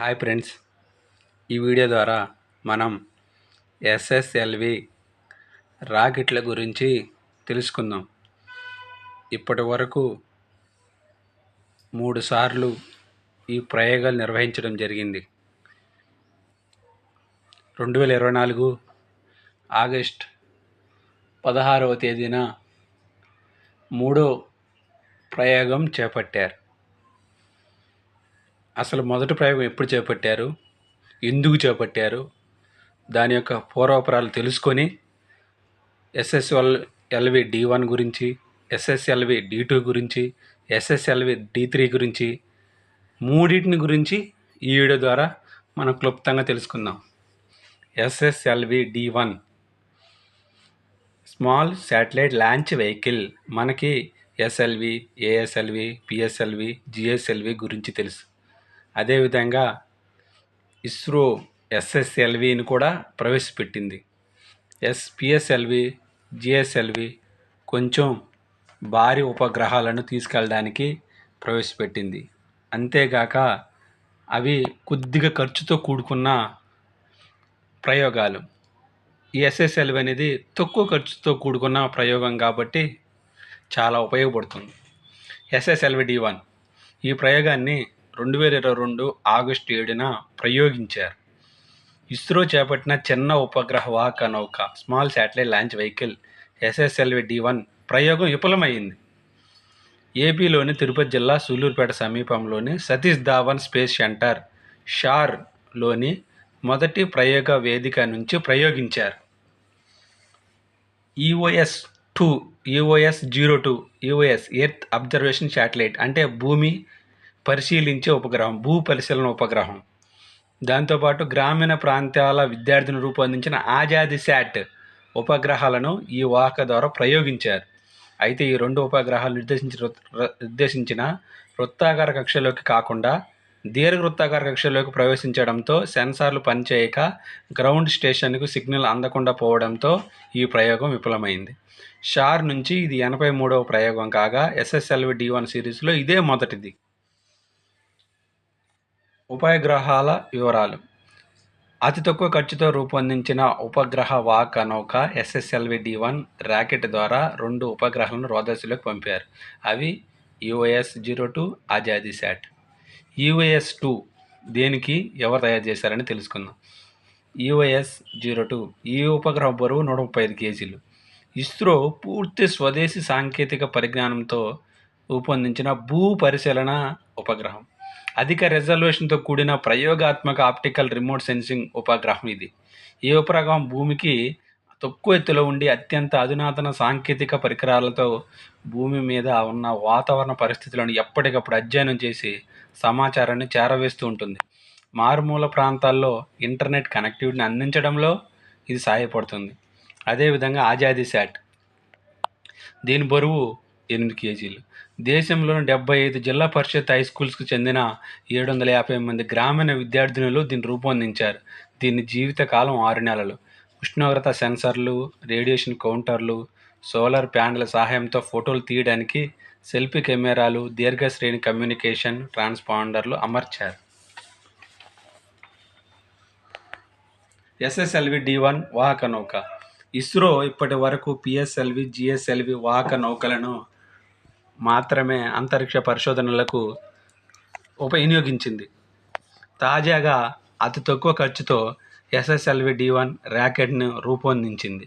Hi friends, ఈ video ద్వారా మనం ఎస్ఎస్ఎల్వి రాకెట్ల గురించి తెలుసుకుందాం. ఇప్పటి వరకు 3 సార్లు ఈ ప్రయోగాలు నిర్వహించడం జరిగింది. 2024 ఆగస్ట్ 16వ తేదీన మూడో ప్రయోగం చేపట్టారు. అసలు మొదటి ప్రయోగం ఎప్పుడు చేపట్టారు, ఎందుకు చేపట్టారు, దాని యొక్క పూర్వాపరాలు తెలుసుకొని ఎస్ఎస్ఎల్వి D1 గురించి, ఎస్ఎస్ఎల్వి D2 గురించి, ఎస్ఎస్ఎల్వి D3 గురించి మూడింటిని గురించి ఈ వీడియో ద్వారా మనం క్లుప్తంగా తెలుసుకుందాం. SSLV D1 small satellite launch vehicle. మనకి ఎస్ఎల్వి, ఏఎస్ఎల్వి, పిఎస్ఎల్వి, జిఎస్ఎల్వి గురించి తెలుసు. అదేవిధంగా ఇస్రో ఎస్ఎస్ఎల్విని కూడా ప్రవేశపెట్టింది. పిఎస్ఎల్వి, జిఎస్ఎల్వి కొంచెం భారీ ఉపగ్రహాలను తీసుకెళ్ళడానికి ప్రవేశపెట్టింది. అంతేగాక అవి కొద్దిగా ఖర్చుతో కూడుకున్న ప్రయోగాలు. ఈ ఎస్ఎస్ఎల్వి అనేది తక్కువ ఖర్చుతో కూడుకున్న ప్రయోగం కాబట్టి చాలా ఉపయోగపడుతుంది. ఎస్ఎస్ఎల్వి D1 ఈ ప్రయోగాన్ని 2022 ఆగస్టు 7న ప్రయోగించారు. ఇస్రో చేపట్టిన చిన్న ఉపగ్రహ వాహక నౌక small satellite launch vehicle SSLV D1 ప్రయోగం విఫలమైంది. ఏపీలోని తిరుపతి జిల్లా సూళ్లూరుపేట సమీపంలోని సతీష్ ధావన్ స్పేస్ సెంటర్ షార్లోని మొదటి ప్రయోగ వేదిక నుంచి ప్రయోగించారు. EOS-02 ఎర్త్ అబ్జర్వేషన్ శాటిలైట్ అంటే భూమి పరిశీలించే ఉపగ్రహం, భూ పరిశీలన ఉపగ్రహం. దాంతోపాటు గ్రామీణ ప్రాంతాల విద్యార్థులు రూపొందించిన ఆజాదీ శాట్ ఉపగ్రహాలను ఈ వాహక ద్వారా ప్రయోగించారు. అయితే ఈ రెండు ఉపగ్రహాలు నిర్దేశించిన వృత్తాకార కక్షలోకి కాకుండా దీర్ఘవృత్తాకార కక్షలోకి ప్రవేశించడంతో సెన్సార్లు పనిచేయక గ్రౌండ్ స్టేషన్కు సిగ్నల్ అందకుండా పోవడంతో ఈ ప్రయోగం విఫలమైంది. షార్ నుంచి ఇది 83వ ప్రయోగం కాగా ఎస్ఎస్ఎల్వి D1 సిరీస్లో ఇదే మొదటిది. ఉపగ్రహాల వివరాలు. అతి తక్కువ ఖర్చుతో రూపొందించిన ఉపగ్రహ వాహక నౌక ఎస్ఎస్ఎల్వి D1 రాకెట్ ద్వారా 2 ఉపగ్రహాలను రోదసిలోకి పంపారు. అవి EOS-02 ఆజాదీ శాట్. EOS-2 దేనికి, ఎవరు తయారు చేశారని తెలుసుకుందాం. EOS-02 ఈ ఉపగ్రహ బరువు 135 కేజీలు. ఇస్రో పూర్తి స్వదేశీ సాంకేతిక పరిజ్ఞానంతో రూపొందించిన భూ పరిశీలన ఉపగ్రహం. అధిక రెజల్యూషన్తో కూడిన ప్రయోగాత్మక ఆప్టికల్ రిమోట్ సెన్సింగ్ ఉపగ్రహం ఇది. ఈ ఉపగ్రహం భూమికి తక్కువ ఎత్తులో ఉండి అత్యంత అధునాతన సాంకేతిక పరికరాలతో భూమి మీద ఉన్న వాతావరణ పరిస్థితులను ఎప్పటికప్పుడు అధ్యయనం చేసి సమాచారాన్ని చేరవేస్తూ ఉంటుంది. మారుమూల ప్రాంతాల్లో ఇంటర్నెట్ కనెక్టివిటీని అందించడంలో ఇది సహాయపడుతుంది. అదేవిధంగా ఆజాదీ శాట్, దీని బరువు 8 కేజీలు. దేశంలోని 75 జిల్లా పరిషత్ హై స్కూల్స్కు చెందిన 750 మంది గ్రామీణ విద్యార్థినులు దీన్ని రూపొందించారు. దీని జీవితకాలం 6 నెలలు. ఉష్ణోగ్రత సెన్సర్లు, రేడియేషన్ కౌంటర్లు, సోలార్ ప్యానెల్ సహాయంతో ఫోటోలు తీయడానికి సెల్ఫీ కెమెరాలు, దీర్ఘశ్రేణి కమ్యూనికేషన్ ట్రాన్స్పాండర్లు అమర్చారు. ఎస్ఎస్ఎల్వి D1 వాహక నౌక. ఇస్రో ఇప్పటి వరకు పిఎస్ఎల్వి, జిఎస్ఎల్వి వాహక నౌకలను మాత్రమే అంతరిక్ష పరిశోధనలకు వినియోగించింది. తాజాగా అతి తక్కువ ఖర్చుతో ఎస్ఎస్ఎల్వి D1 రాకెట్ను రూపొందించింది.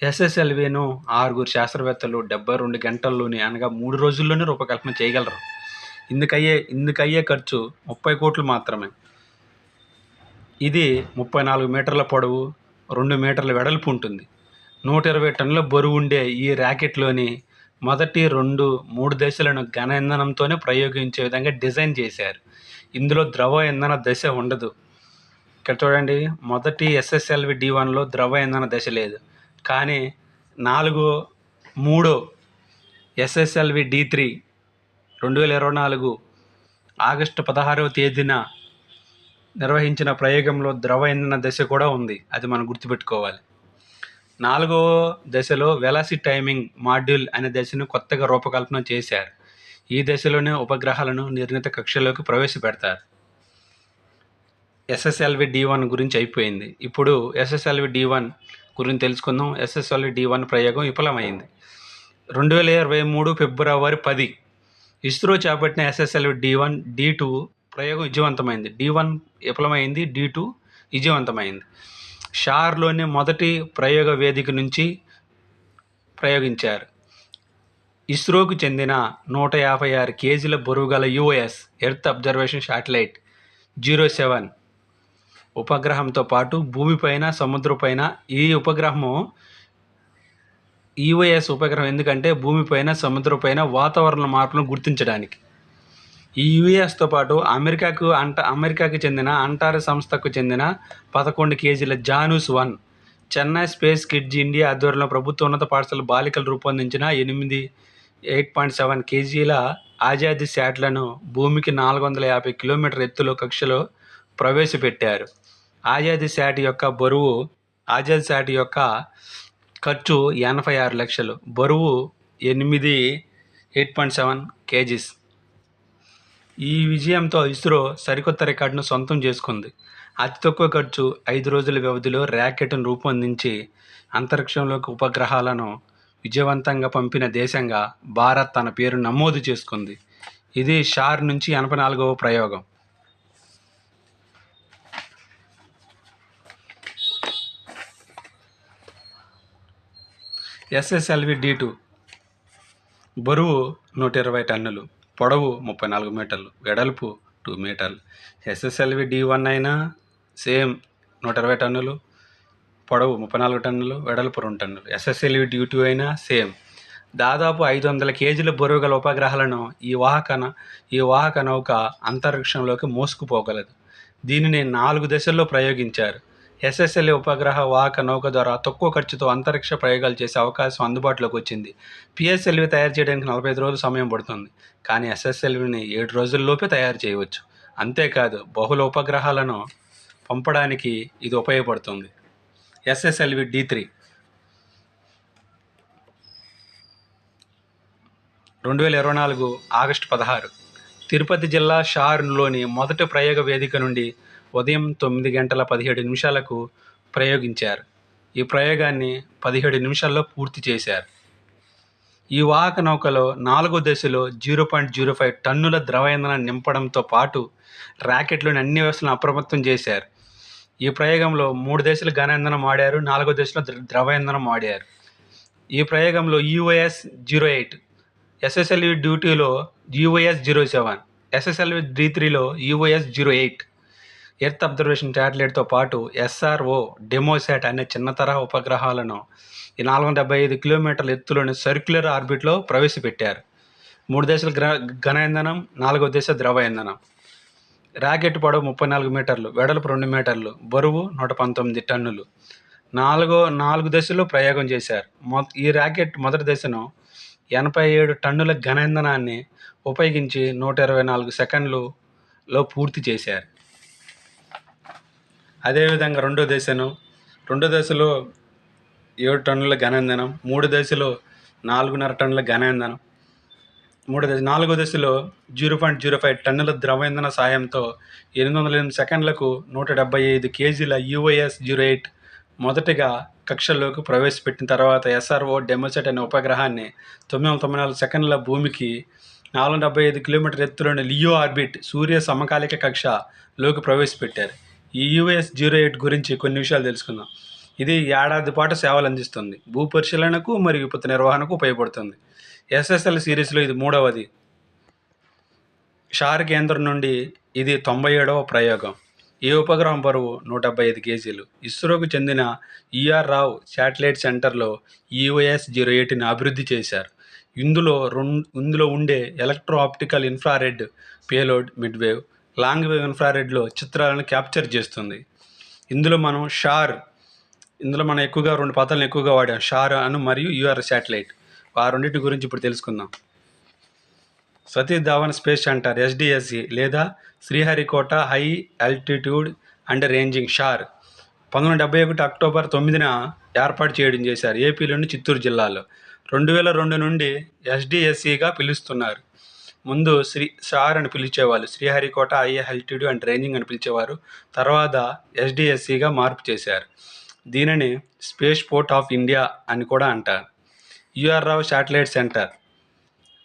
ఎస్ఎస్ఎల్విను 6 శాస్త్రవేత్తలు 72 గంటల్లోనే, అనగా 3 రోజుల్లోనే రూపకల్పన చేయగలరు. ఇందుకయ్యే ఖర్చు 30 కోట్లు మాత్రమే. ఇది 34 మీటర్ల పొడవు, 2 మీటర్ల వెడల్పు ఉంటుంది. 120 టన్నుల బరువు ఉండే ఈ రాకెట్లోని మొదటి 3 దశలను ఘన ఇంధనంతోనే ప్రయోగించే విధంగా డిజైన్ చేశారు. ఇందులో ద్రవ ఇంధన దశ ఉండదు. ఇక్కడ చూడండి, మొదటి ఎస్ఎస్ఎల్వి D1లో ద్రవ ఇంధన దశ లేదు. కానీ 3వ ఎస్ఎస్ఎల్వి D3 2024 ఆగస్టు 16వ తేదీన నిర్వహించిన ప్రయోగంలో ద్రవ ఇంధన దశ కూడా ఉంది. అది మనం గుర్తుపెట్టుకోవాలి. 4వ దశలో వెలాసిటీ టైమింగ్ మాడ్యూల్ అనే దశను కొత్తగా రూపకల్పన చేశారు. ఈ దశలోనే ఉపగ్రహాలను నిర్ణీత కక్షలోకి ప్రవేశపెడతారు. ఎస్ఎస్ఎల్వి D1 గురించి అయిపోయింది. ఇప్పుడు ఎస్ఎస్ఎల్వి D1 గురించి తెలుసుకుందాం. ఎస్ఎస్ఎల్వి D1 ప్రయోగం విఫలమైంది. 2023 ఫిబ్రవరి 10 ఇస్రో చేపట్టిన ఎస్ఎస్ఎల్వి D1, D2 ప్రయోగం విజయవంతమైంది. D1 విఫలమైంది, D2 విజయవంతమైంది. షార్లోని మొదటి ప్రయోగ వేదిక నుంచి ప్రయోగించారు. ఇస్రోకు చెందిన 156 కేజీల బరువుగల యుఎస్ ఎర్త్ అబ్జర్వేషన్ శాటిలైట్ 07 ఉపగ్రహంతో పాటు భూమిపైన, సముద్రపైన ఈ ఉపగ్రహము యుఎస్ ఉపగ్రహం ఎందుకంటే భూమిపైన, సముద్రపైన వాతావరణ మార్పులను గుర్తించడానికి. ఈ యుఎస్తో పాటు అమెరికాకు చెందిన అంటార్ సంస్థకు చెందిన 11 కేజీల Janu's 1 Chennai space kids India ఆధ్వర్యంలో ప్రభుత్వ ఉన్నత పాఠశాల బాలికలు రూపొందించిన 8.7 కేజీల ఆజాద్ శాట్లను భూమికి 450 కిలోమీటర్ల ఎత్తులో కక్షలో ప్రవేశపెట్టారు. ఆజాద్ శాట్ యొక్క ఖర్చు 86 లక్షలు, బరువు 8.7 కేజీస్. ఈ విజయంతో ఇస్రో సరికొత్త రికార్డును సొంతం చేసుకుంది. అతి తక్కువ ఖర్చు 5 రోజుల వ్యవధిలో ర్యాకెట్ను రూపొందించి అంతరిక్షంలోకి ఉపగ్రహాలను విజయవంతంగా పంపిన దేశంగా భారత్ తన పేరు నమోదు చేసుకుంది. ఇది షార్ నుంచి 84వ ప్రయోగం. ఎస్ఎస్ఎల్వి D2 బరువు 120 టన్నులు, పొడవు 34 మీటర్లు, వెడల్పు 2 మీటర్లు. ఎస్ఎస్ఎల్వి D1 అయినా సేమ్ 120 టన్నులు, పొడవు 34 టన్నులు, వెడల్పు 2 టన్నులు. ఎస్ఎస్ఎల్వి D2 అయినా సేమ్. దాదాపు 500 కేజీల బరువు గల ఉపగ్రహాలను ఈ వాహక నౌక అంతరిక్షంలోకి మోసుకుపోగలదు. దీనిని 4 దశల్లో ప్రయోగించారు. ఎస్ఎస్ఎల్వి ఉపగ్రహ వాహక నౌక ద్వారా తక్కువ ఖర్చుతో అంతరిక్ష ప్రయోగాలు చేసే అవకాశం అందుబాటులోకి వచ్చింది. పిఎస్ఎల్వి తయారు చేయడానికి 45 రోజులు సమయం పడుతుంది, కానీ ఎస్ఎస్ఎల్విని 7 రోజుల్లోపే తయారు చేయవచ్చు. అంతేకాదు బహుళ ఉపగ్రహాలను పంపడానికి ఇది ఉపయోగపడుతుంది. ఎస్ఎస్ఎల్వి D3 2024 ఆగస్టు 16 తిరుపతి జిల్లా షార్లోని మొదటి ప్రయోగ వేదిక నుండి ఉదయం 9 గంటల 17 నిమిషాలకు ప్రయోగించారు. ఈ ప్రయోగాన్ని 17 నిమిషాల్లో పూర్తి చేశారు. ఈ వాహక నౌకలో 4వ దశలో 0.05 టన్నుల ద్రవ ఇంధనాన్ని నింపడంతో పాటు ర్యాకెట్లోని అన్ని వ్యవస్థలను అప్రమత్తం చేశారు. ఈ ప్రయోగంలో 3 దశలు ఘన ఇంధనం వాడారు, 4వ దశలో ద్రవ ఇంధనం వాడారు. ఈ ప్రయోగంలో UAS-08, ఎస్ఎస్ఎల్వి D2లో UAS-07, ఎస్ఎస్ఎల్వి D3లో UAS-08 ఎర్త్ అబ్జర్వేషన్ శాటిలైట్తో పాటు SRO డెమోసాట్ అనే చిన్న తరహా ఉపగ్రహాలను 475 కిలోమీటర్ల ఎత్తులోని సర్క్యులర్ ఆర్బిట్లో ప్రవేశపెట్టారు. 3 దశల ఘన ఇంధనం, 4వ దశ ద్రవ ఇంధనం. రాకెట్ పొడవు 34 మీటర్లు, వెడల్పు 2 మీటర్లు, బరువు 119 టన్నులు. 4 దశల్లో ప్రయోగం చేశారు. ఈ రాకెట్ మొదటి దశను 87 టన్నుల ఘన ఇంధనాన్ని ఉపయోగించి 124 సెకండ్లలో పూర్తి చేశారు. అదేవిధంగా రెండో దశలో 7 టన్నుల ఘన ఇంధనం, 3 దశలో 4.5 టన్నుల ఘన ఇంధనం, 4వ దశలో 0.05 టన్నుల ద్రవ ఇంధన సాయంతో 808 సెకండ్లకు 175 కేజీల UAS-08 మొదటిగా కక్షల్లోకి ప్రవేశపెట్టిన తర్వాత SRO డెమోసాట్ అనే ఉపగ్రహాన్ని 994 సెకండ్ల భూమికి 475 కిలోమీటర్ల ఎత్తులోని లియో ఆర్బిట్ సూర్య సమకాలిక కక్షలోకి ప్రవేశపెట్టారు. ఈ UAS-08 గురించి కొన్ని విషయాలు తెలుసుకుందాం. ఇది ఏడాది పాటు సేవలు అందిస్తుంది. భూ పరిశీలనకు మరియు విపత్తు నిర్వహణకు ఉపయోగపడుతుంది. SSL సిరీస్లో ఇది 3వది. షార్ కేంద్రం నుండి ఇది 97వ ప్రయోగం. ఈ ఉపగ్రహం బరువు 175 కేజీలు. ఇస్రోకు చెందిన ఈఆర్ రావ్ శాటిలైట్ సెంటర్లో UAS-08ని అభివృద్ధి చేశారు. ఇందులో ఉండే electro optical infrared payload midwave, long wave ఇన్ఫ్రారెడ్లో చిత్రాలను క్యాప్చర్ చేస్తుంది. ఇందులో మనం ఎక్కువగా 2 పదాలను ఎక్కువగా వాడాం, షార్ అను మరియు UR శాటిలైట్. ఆ రెండింటి గురించి ఇప్పుడు తెలుసుకుందాం. Satish Dhawan space centre SDSC లేదా Sriharikota high altitude and ranging SHAR 1971 October 9న ఏర్పాటు చేయడం చేశారు. ఏపీలోని చిత్తూరు జిల్లాలో. 2002 నుండి SDSCగా పిలుస్తున్నారు. ముందు సార్ అని పిలిచేవాళ్ళు. Sriharikota high altitude and ranging అని పిలిచేవారు. తర్వాత ఎస్డిఎస్సిగా మార్పు చేశారు. దీనిని స్పేస్ పోర్ట్ ఆఫ్ ఇండియా అని కూడా అంటారు. యుఆర్ రావు శాటిలైట్ సెంటర్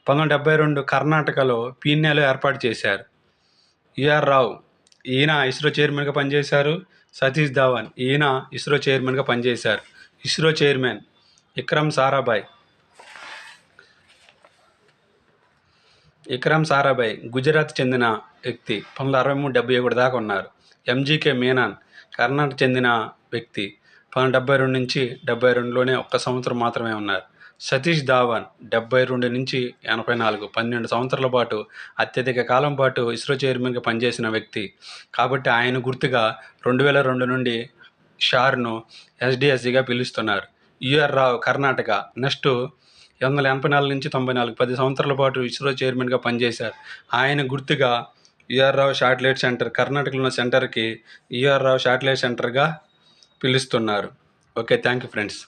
1972 కర్ణాటకలో పీణ్యలో ఏర్పాటు చేశారు. యుఆర్ రావు ఈయన ఇస్రో చైర్మన్గా పనిచేశారు. సతీష్ ధావన్ ఈయన ఇస్రో చైర్మన్గా పనిచేశారు. ఇస్రో చైర్మన్ విక్రమ్ సారాభాయ్ గుజరాత్ చెందిన వ్యక్తి 1963-71 దాకా ఉన్నారు. ఎంజీకే మీనన్ కర్ణాటక చెందిన వ్యక్తి 1972 నుంచి 72లోనే 1 సంవత్సరం మాత్రమే ఉన్నారు. సతీష్ ధావన్ 72 నుంచి 84 12 సంవత్సరాల పాటు అత్యధిక కాలం పాటు ఇస్రో చైర్మన్గా పనిచేసిన వ్యక్తి. కాబట్టి ఆయన గుర్తుగా 2002 నుండి షార్ను ఎస్డిఎస్సిగా పిలుస్తున్నారు. యుఆర్ రావు కర్ణాటక నెక్స్ట్ 1984 నుంచి 94 10 సంవత్సరాల పాటు ఇస్రో చైర్మన్గా పనిచేశారు. ఆయన గుర్తుగా యుఆర్ రావు శాటిలైట్ సెంటర్ కర్ణాటకలో ఉన్న సెంటర్కి యుఆర్ రావు శాటిలైట్ సెంటర్గా పిలుస్తున్నారు. Okay, thank you friends.